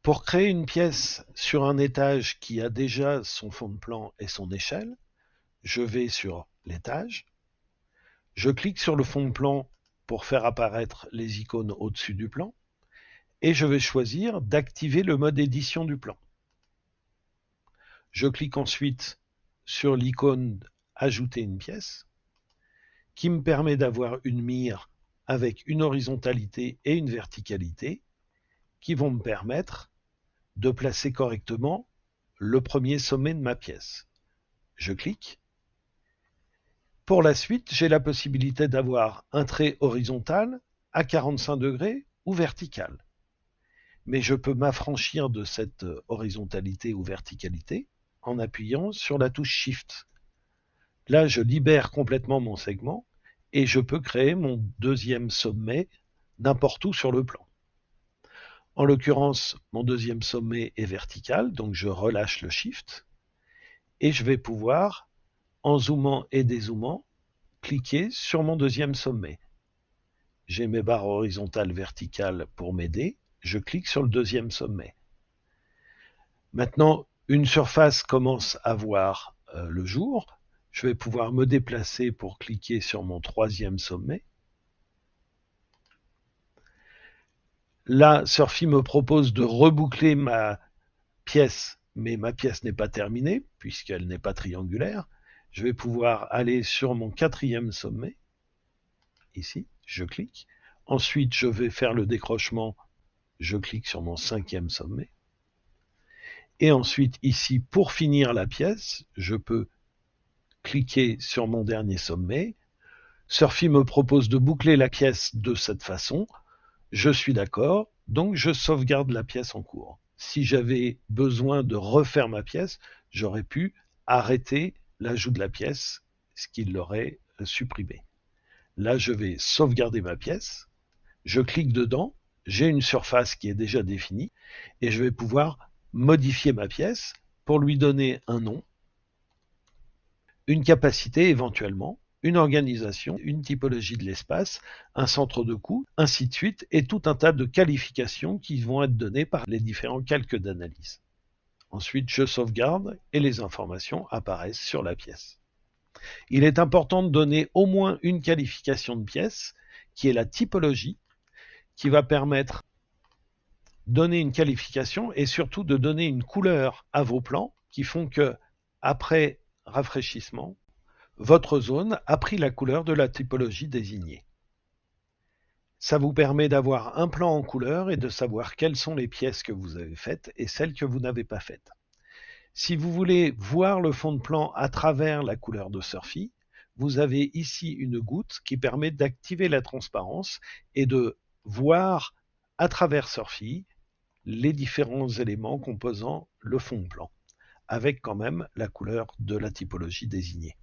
Pour créer une pièce sur un étage qui a déjà son fond de plan et son échelle, je vais sur l'étage, je clique sur le fond de plan pour faire apparaître les icônes au-dessus du plan, et je vais choisir d'activer le mode édition du plan. Je clique ensuite sur l'icône Ajouter une pièce, qui me permet d'avoir une mire avec une horizontalité et une verticalité, qui vont me permettre de placer correctement le premier sommet de ma pièce. Je clique. Pour la suite, j'ai la possibilité d'avoir un trait horizontal à 45 degrés ou vertical. Mais je peux m'affranchir de cette horizontalité ou verticalité en appuyant sur la touche Shift. Là, je libère complètement mon segment et je peux créer mon deuxième sommet n'importe où sur le plan. En l'occurrence, mon deuxième sommet est vertical, donc je relâche le Shift et je vais pouvoir, en zoomant et dézoomant, cliquer sur mon deuxième sommet. J'ai mes barres horizontales verticales pour m'aider, je clique sur le deuxième sommet. Maintenant, une surface commence à voir le jour, je vais pouvoir me déplacer pour cliquer sur mon troisième sommet. Là, Surfy me propose de reboucler ma pièce, mais ma pièce n'est pas terminée, puisqu'elle n'est pas triangulaire. Je vais pouvoir aller sur mon quatrième sommet, ici, je clique. Ensuite, je vais faire le décrochement, je clique sur mon cinquième sommet. Et ensuite, ici, pour finir la pièce, je peux cliquer sur mon dernier sommet. Surfy me propose de boucler la pièce de cette façon. Je suis d'accord, donc je sauvegarde la pièce en cours. Si j'avais besoin de refaire ma pièce, j'aurais pu arrêter l'ajout de la pièce, ce qui l'aurait supprimé. Là, je vais sauvegarder ma pièce, je clique dedans, j'ai une surface qui est déjà définie, et je vais pouvoir modifier ma pièce pour lui donner un nom, une capacité éventuellement, une organisation, une typologie de l'espace, un centre de coût, ainsi de suite, et tout un tas de qualifications qui vont être données par les différents calques d'analyse. Ensuite, je sauvegarde et les informations apparaissent sur la pièce. Il est important de donner au moins une qualification de pièce, qui est la typologie, qui va permettre de donner une qualification et surtout de donner une couleur à vos plans qui font que, après rafraîchissement, votre zone a pris la couleur de la typologie désignée. Ça vous permet d'avoir un plan en couleur et de savoir quelles sont les pièces que vous avez faites et celles que vous n'avez pas faites. Si vous voulez voir le fond de plan à travers la couleur de Surfy, vous avez ici une goutte qui permet d'activer la transparence et de voir à travers Surfy les différents éléments composant le fond de plan, avec quand même la couleur de la typologie désignée.